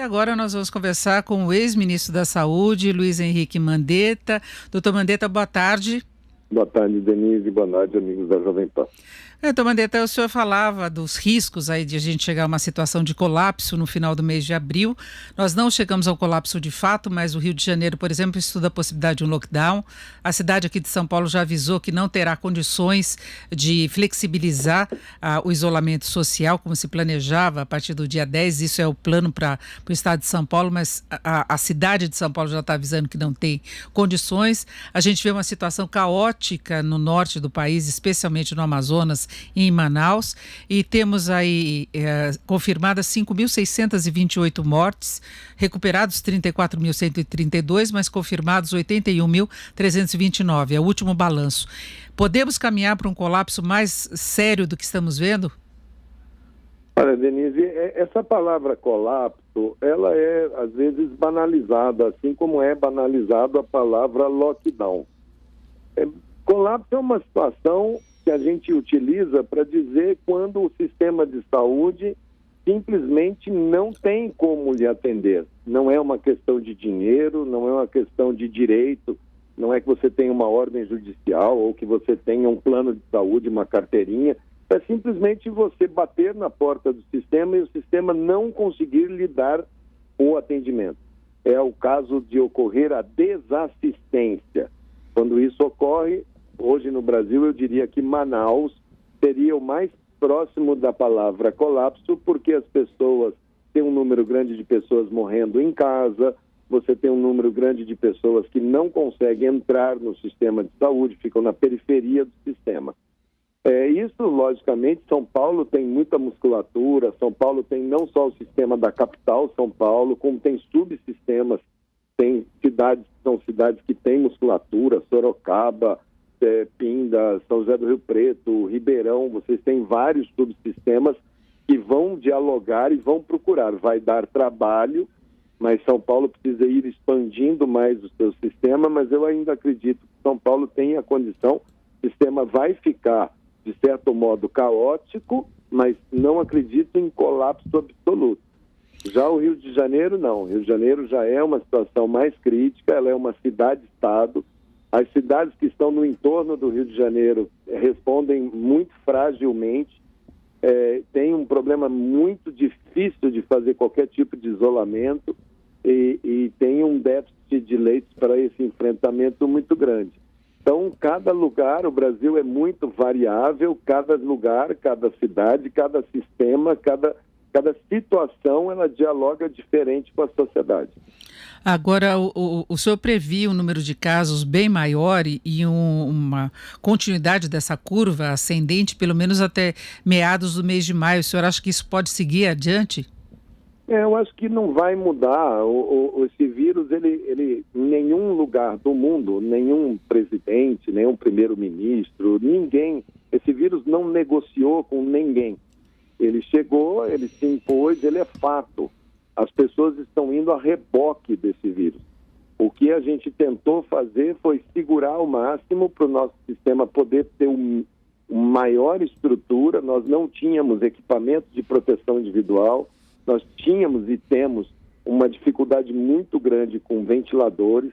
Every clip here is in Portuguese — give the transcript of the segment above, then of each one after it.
Agora nós vamos conversar com o ex-ministro da Saúde, Luiz Henrique Mandetta. Doutor Mandetta, boa tarde. Boa tarde, Denise. Boa tarde, amigos da Jovem Pan. Doutor Mandetta, o senhor falava dos riscos aí de a gente chegar a uma situação de colapso no final do mês de abril. Nós não chegamos ao colapso de fato, mas o Rio de Janeiro, por exemplo, estuda a possibilidade de um lockdown. A cidade aqui de São Paulo já avisou que não terá condições de flexibilizar o isolamento social, como se planejava a partir do dia 10. Isso é o plano para o estado de São Paulo, mas a cidade de São Paulo já está avisando que não tem condições. A gente vê uma situação caótica no norte do país, especialmente no Amazonas, em Manaus, e temos aí confirmadas 5.628 mortes, recuperados 34.132, mas confirmados 81.329, é o último balanço. Podemos caminhar para um colapso mais sério do que estamos vendo? Olha, Denise, essa palavra colapso, ela é às vezes banalizada, assim como é banalizado a palavra lockdown. Colapso é uma situação que a gente utiliza para dizer quando o sistema de saúde simplesmente não tem como lhe atender. Não é uma questão de dinheiro, não é uma questão de direito, não é que você tenha uma ordem judicial ou que você tenha um plano de saúde, uma carteirinha. É simplesmente você bater na porta do sistema e o sistema não conseguir lhe dar o atendimento. É o caso de ocorrer a desassistência. Quando isso ocorre, hoje no Brasil, eu diria que Manaus seria o mais próximo da palavra colapso, porque as pessoas têm um número grande de pessoas morrendo em casa, você tem um número grande de pessoas que não conseguem entrar no sistema de saúde, ficam na periferia do sistema. Isso, logicamente, São Paulo tem muita musculatura, São Paulo tem não só o sistema da capital, São Paulo, como tem subsistemas, tem cidades, são cidades que têm musculatura, Sorocaba, Pinda, São José do Rio Preto, Ribeirão, vocês têm vários subsistemas que vão dialogar e vão procurar. Vai dar trabalho, mas São Paulo precisa ir expandindo mais o seu sistema, mas eu ainda acredito que São Paulo tem a condição, o sistema vai ficar, de certo modo, caótico, mas não acredito em colapso absoluto. Já o Rio de Janeiro, não. O Rio de Janeiro já é uma situação mais crítica, ela é uma cidade-estado. As cidades que estão no entorno do Rio de Janeiro respondem muito fragilmente, tem um problema muito difícil de fazer qualquer tipo de isolamento e tem um déficit de leitos para esse enfrentamento muito grande. Então, cada lugar, o Brasil é muito variável, cada lugar, cada cidade, cada sistema, cada situação, ela dialoga diferente com a sociedade. Agora, o senhor previa um número de casos bem maior e uma continuidade dessa curva ascendente, pelo menos até meados do mês de maio. O senhor acha que isso pode seguir adiante? Eu acho que não vai mudar. Esse vírus, ele em nenhum lugar do mundo, nenhum presidente, nenhum primeiro-ministro, ninguém, esse vírus não negociou com ninguém. Ele chegou, ele se impôs, ele é fato. As pessoas estão indo a reboque desse vírus. O que a gente tentou fazer foi segurar ao máximo para o nosso sistema poder ter uma maior estrutura. Nós não tínhamos equipamentos de proteção individual, nós tínhamos e temos uma dificuldade muito grande com ventiladores,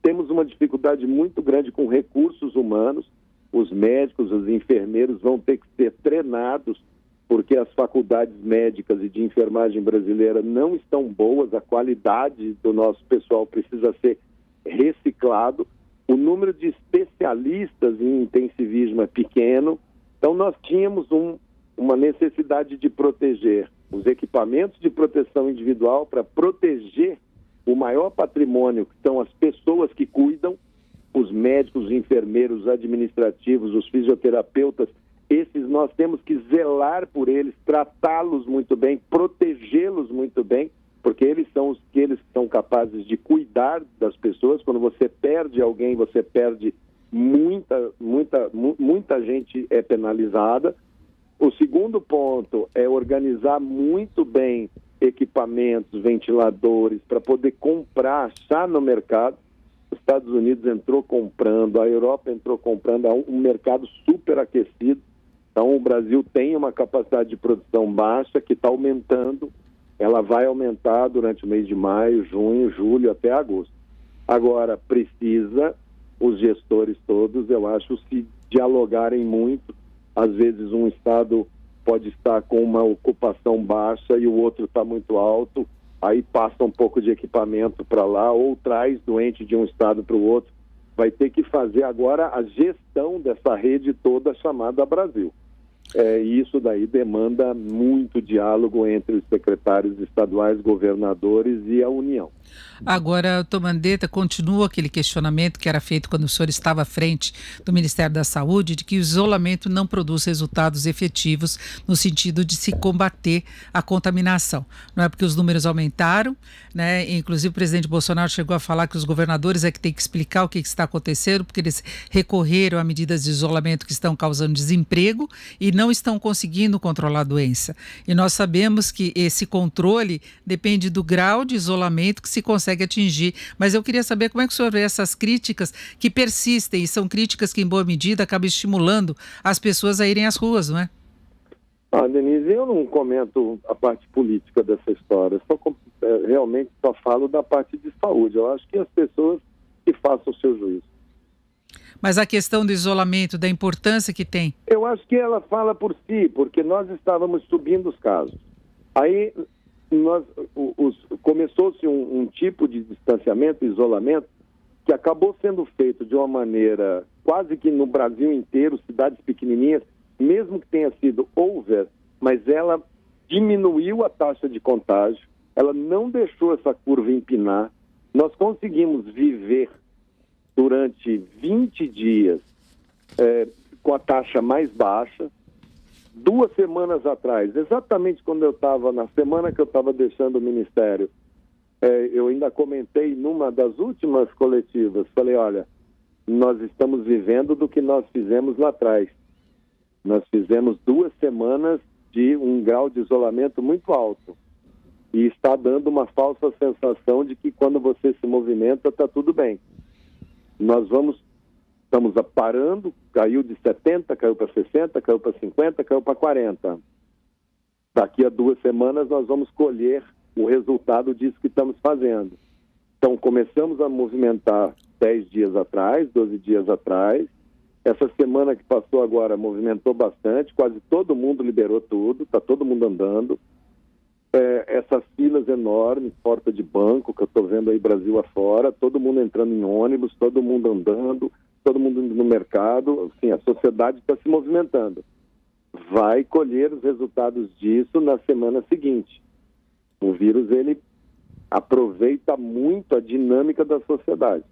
temos uma dificuldade muito grande com recursos humanos. Os médicos, os enfermeiros vão ter que ser treinados, porque as faculdades médicas e de enfermagem brasileira não estão boas, a qualidade do nosso pessoal precisa ser reciclado, o número de especialistas em intensivismo é pequeno, então nós tínhamos uma necessidade de proteger os equipamentos de proteção individual para proteger o maior patrimônio, que são as pessoas que cuidam, os médicos, os enfermeiros, os administrativos, os fisioterapeutas. Esses nós temos que zelar por eles, tratá-los muito bem, protegê-los muito bem, porque eles são os que eles são capazes de cuidar das pessoas. Quando você perde alguém, você perde muita gente é penalizada. O segundo ponto é organizar muito bem equipamentos, ventiladores, para poder comprar, achar no mercado. Os Estados Unidos entrou comprando, a Europa entrou comprando, há um mercado super aquecido. Então, o Brasil tem uma capacidade de produção baixa que está aumentando. ela vai aumentar durante o mês de maio, junho, julho, até agosto. Agora, precisa os gestores todos, eu acho, se dialogarem muito. Às vezes um estado pode estar com uma ocupação baixa e o outro está muito alto, aí passa um pouco de equipamento para lá ou traz doente de um estado para o outro. Vai ter que fazer agora a gestão dessa rede toda chamada Brasil. E isso daí demanda muito diálogo entre os secretários estaduais, governadores e a União. Agora, doutor Mandetta, continua aquele questionamento que era feito quando o senhor estava à frente do Ministério da Saúde, de que o isolamento não produz resultados efetivos no sentido de se combater a contaminação. Não é porque os números aumentaram, né? Inclusive o presidente Bolsonaro chegou a falar que os governadores é que tem que explicar o que está acontecendo, porque eles recorreram a medidas de isolamento que estão causando desemprego e não estão conseguindo controlar a doença. E nós sabemos que esse controle depende do grau de isolamento que se consegue atingir. Mas eu queria saber como é que o senhor vê essas críticas que persistem e são críticas que, em boa medida, acabam estimulando as pessoas a irem às ruas, não é? Denise, eu não comento a parte política dessa história, realmente só falo da parte de saúde. Eu acho que as pessoas que façam o seu juízo. Mas a questão do isolamento, da importância que tem? Eu acho que ela fala por si, porque nós estávamos subindo os casos. Aí começou-se um tipo de distanciamento, isolamento, que acabou sendo feito de uma maneira quase que no Brasil inteiro, cidades pequenininhas, mesmo que tenha sido over, mas ela diminuiu a taxa de contágio, ela não deixou essa curva empinar. Nós conseguimos viver durante 20 dias com a taxa mais baixa. 2 semanas atrás, exatamente quando eu estava, na semana que eu estava deixando o Ministério, eu ainda comentei numa das últimas coletivas, falei, olha, nós estamos vivendo do que nós fizemos lá atrás. Nós fizemos 2 semanas de um grau de isolamento muito alto. E está dando uma falsa sensação de que quando você se movimenta, está tudo bem. Estamos parando, caiu de 70, caiu para 60, caiu para 50, caiu para 40. Daqui a 2 semanas nós vamos colher o resultado disso que estamos fazendo. Então começamos a movimentar 10 dias atrás, 12 dias atrás. Essa semana que passou agora movimentou bastante, quase todo mundo liberou tudo, está todo mundo andando. Essas filas enormes, porta de banco, que eu estou vendo aí Brasil afora, todo mundo entrando em ônibus, todo mundo andando, todo mundo indo no mercado, assim, a sociedade está se movimentando. Vai colher os resultados disso na semana seguinte. O vírus, ele aproveita muito a dinâmica da sociedade.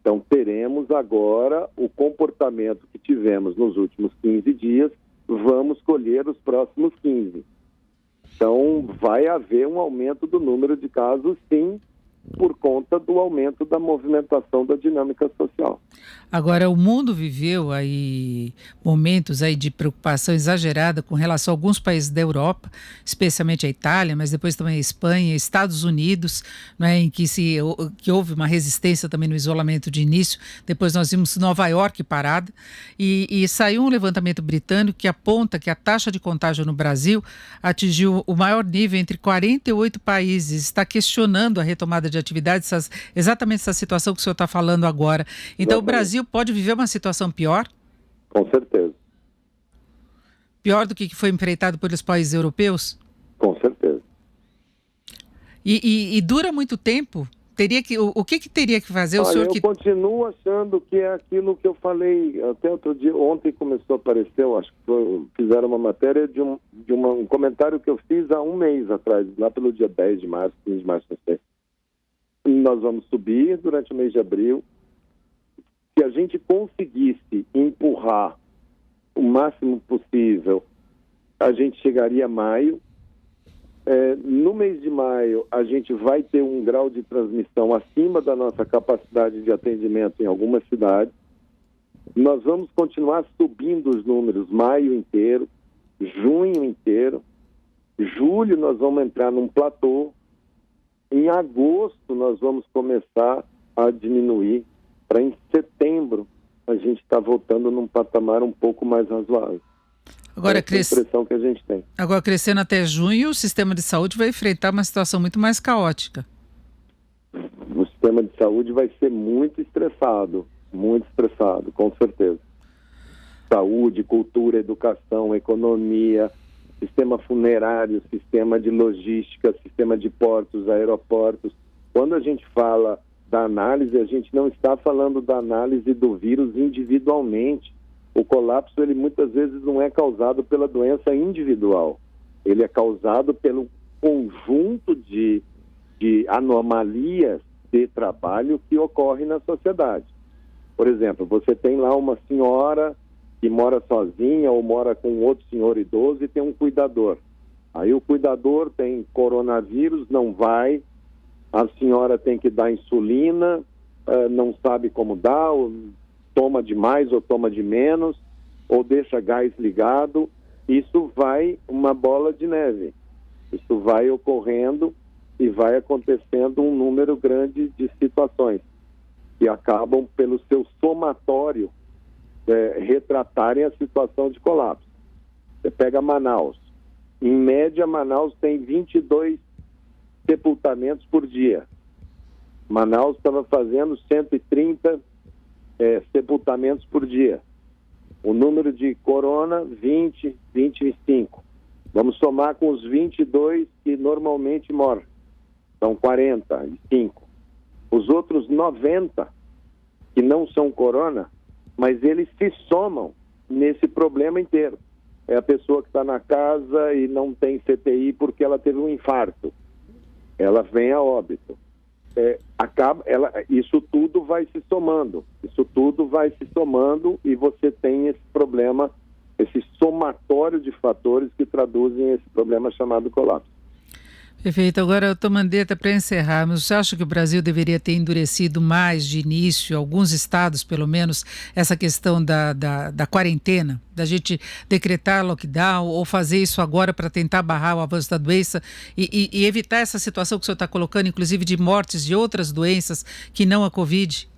Então, teremos agora o comportamento que tivemos nos últimos 15 dias, vamos colher os próximos 15. Então, vai haver um aumento do número de casos, sim, por conta do aumento da movimentação da dinâmica social. Agora, o mundo viveu aí momentos aí de preocupação exagerada com relação a alguns países da Europa, especialmente a Itália, mas depois também a Espanha, Estados Unidos, né, em que houve uma resistência também no isolamento de início. Depois nós vimos Nova York parada e saiu um levantamento britânico que aponta que a taxa de contágio no Brasil atingiu o maior nível entre 48 países. Está questionando a retomada de atividades, exatamente essa situação que o senhor está falando agora. Então, o Brasil pode viver uma situação pior? Com certeza. Pior do que foi enfrentado pelos países europeus? Com certeza. E dura muito tempo? O que teria que fazer? Eu continuo achando que é aquilo que eu falei até outro dia, ontem começou a aparecer, acho que fizeram uma matéria de um comentário que eu fiz há 1 mês atrás, lá pelo dia 10 de março, 15 de março, não sei. Nós vamos subir durante o mês de abril. Se a gente conseguisse empurrar o máximo possível, a gente chegaria a maio. No mês de maio, a gente vai ter um grau de transmissão acima da nossa capacidade de atendimento em algumas cidades. Nós vamos continuar subindo os números maio inteiro, junho inteiro. Julho nós vamos entrar num platô. Em agosto nós vamos começar a diminuir. Para em setembro a gente está voltando num patamar um pouco mais razoável. Agora, Essa é a impressão que a gente tem. Agora, crescendo até junho, o sistema de saúde vai enfrentar uma situação muito mais caótica. O sistema de saúde vai ser muito estressado, com certeza. Saúde, cultura, educação, economia, sistema funerário, sistema de logística, sistema de portos, aeroportos. Quando a gente fala da análise, a gente não está falando da análise do vírus individualmente. O colapso, ele muitas vezes não é causado pela doença individual. Ele é causado pelo conjunto de anomalias de trabalho que ocorre na sociedade. Por exemplo, você tem lá uma senhora que mora sozinha ou mora com outro senhor idoso e tem um cuidador. Aí o cuidador tem coronavírus, não vai, a senhora tem que dar insulina, não sabe como dar, ou toma de mais ou toma de menos, ou deixa gás ligado. Isso vai uma bola de neve. Isso vai ocorrendo e vai acontecendo um número grande de situações que acabam pelo seu somatório retratarem a situação de colapso. Você pega Manaus. Em média, Manaus tem 22 sepultamentos por dia. Manaus estava fazendo 130 sepultamentos por dia. O número de corona, 20, 25. Vamos somar com os 22 que normalmente morrem. São 45. Os outros 90 que não são corona, mas eles se somam nesse problema inteiro. É a pessoa que está na casa e não tem CTI porque ela teve um infarto. Ela vem a óbito. Isso tudo vai se somando. E você tem esse problema, esse somatório de fatores que traduzem esse problema chamado colapso. Perfeito. Agora, doutor Mandetta, para encerrarmos, você acha que o Brasil deveria ter endurecido mais de início, alguns estados pelo menos, essa questão da quarentena, da gente decretar lockdown ou fazer isso agora para tentar barrar o avanço da doença e evitar essa situação que o senhor está colocando, inclusive de mortes de outras doenças que não a Covid?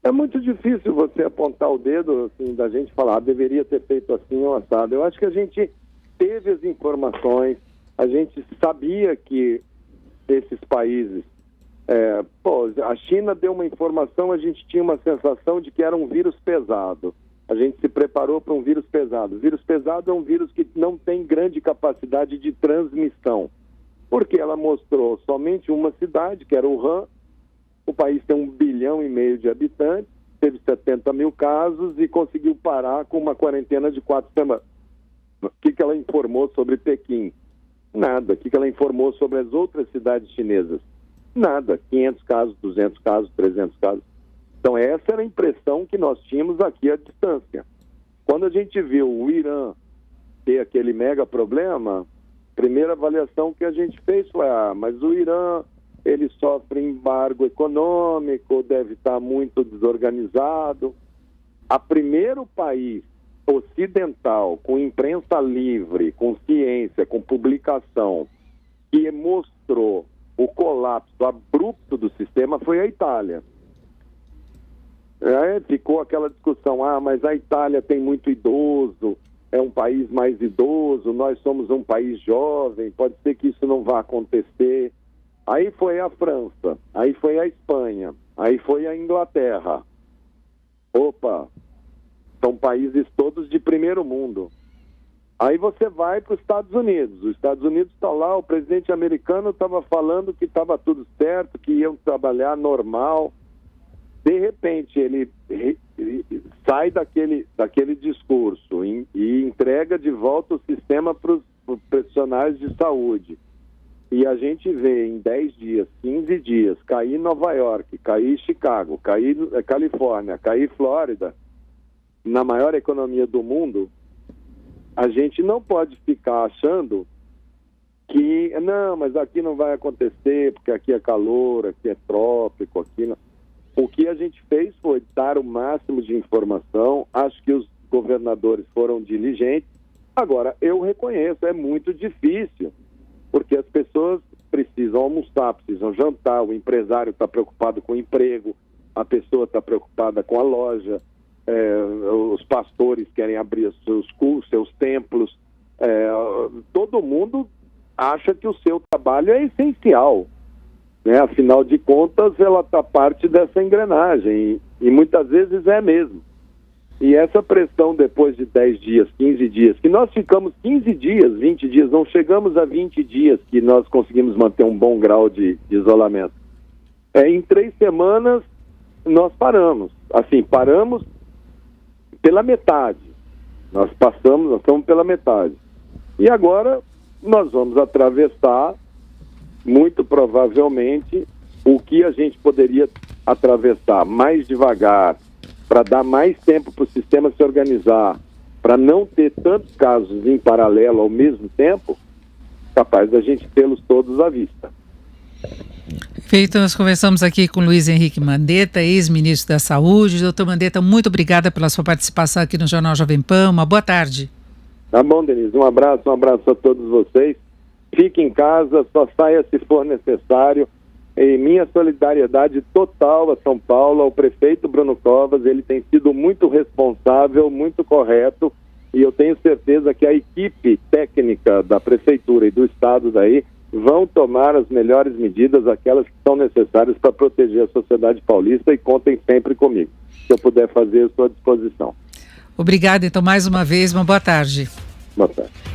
É muito difícil você apontar o dedo, assim, da gente falar, deveria ter feito assim ou assado. Eu acho que a gente teve as informações, a gente sabia que esses países... a China deu uma informação, a gente tinha uma sensação de que era um vírus pesado. A gente se preparou para um vírus pesado. O vírus pesado é um vírus que não tem grande capacidade de transmissão, porque ela mostrou somente uma cidade, que era Wuhan. O país tem 1,5 bilhão de habitantes, teve 70 mil casos e conseguiu parar com uma quarentena de 4 semanas. O que ela informou sobre Pequim? Nada. O que ela informou sobre as outras cidades chinesas? Nada. 500 casos, 200 casos, 300 casos. Então essa era a impressão que nós tínhamos aqui à distância. Quando a gente viu o Irã ter aquele mega problema, a primeira avaliação que a gente fez foi, mas o Irã, ele sofre embargo econômico, deve estar muito desorganizado. O primeiro país ocidental, com imprensa livre, com ciência, com publicação, que mostrou o colapso abrupto do sistema foi a Itália. Ficou aquela discussão, mas a Itália tem muito idoso, é um país mais idoso, nós somos um país jovem, pode ser que isso não vá acontecer. Aí foi a França, aí foi a Espanha, aí foi a Inglaterra. Opa, são países todos de primeiro mundo. Aí você vai para os Estados Unidos. Os Estados Unidos está lá, o presidente americano estava falando que estava tudo certo, que iam trabalhar normal. De repente, ele sai daquele discurso e entrega de volta o sistema para os profissionais de saúde. E a gente vê em 10 dias, 15 dias, cair Nova York, cair Chicago, cair Califórnia, cair Flórida, na maior economia do mundo. A gente não pode ficar achando que, não, mas aqui não vai acontecer, porque aqui é calor, aqui é trópico, aqui não. O que a gente fez foi dar o máximo de informação. Acho que os governadores foram diligentes. Agora, eu reconheço, é muito difícil, porque as pessoas precisam almoçar, precisam jantar, o empresário está preocupado com o emprego, a pessoa está preocupada com a loja. os pastores querem abrir seus templos, todo mundo acha que o seu trabalho é essencial, né? Afinal de contas, ela está parte dessa engrenagem, e muitas vezes é mesmo. E essa pressão depois de 10 dias, 15 dias, que nós ficamos 15 dias, 20 dias, não chegamos a 20 dias que nós conseguimos manter um bom grau de isolamento. Em 3 semanas, nós paramos. Assim, paramos pela metade. Nós estamos pela metade. E agora nós vamos atravessar, muito provavelmente, o que a gente poderia atravessar mais devagar, para dar mais tempo para o sistema se organizar, para não ter tantos casos em paralelo ao mesmo tempo, capaz da gente tê-los todos à vista. Feito, nós conversamos aqui com Luiz Henrique Mandetta, ex-ministro da Saúde. Doutor Mandetta, muito obrigada pela sua participação aqui no Jornal Jovem Pan. Uma boa tarde. Tá bom, Denise. Um abraço a todos vocês. Fique em casa, só saia se for necessário. E minha solidariedade total a São Paulo, ao prefeito Bruno Covas. Ele tem sido muito responsável, muito correto, e eu tenho certeza que a equipe técnica da prefeitura e do estado daí vão tomar as melhores medidas, aquelas que são necessárias para proteger a sociedade paulista, e contem sempre comigo. Se eu puder fazer, eu estou à disposição. Obrigada, então, mais uma vez. Uma boa tarde. Boa tarde.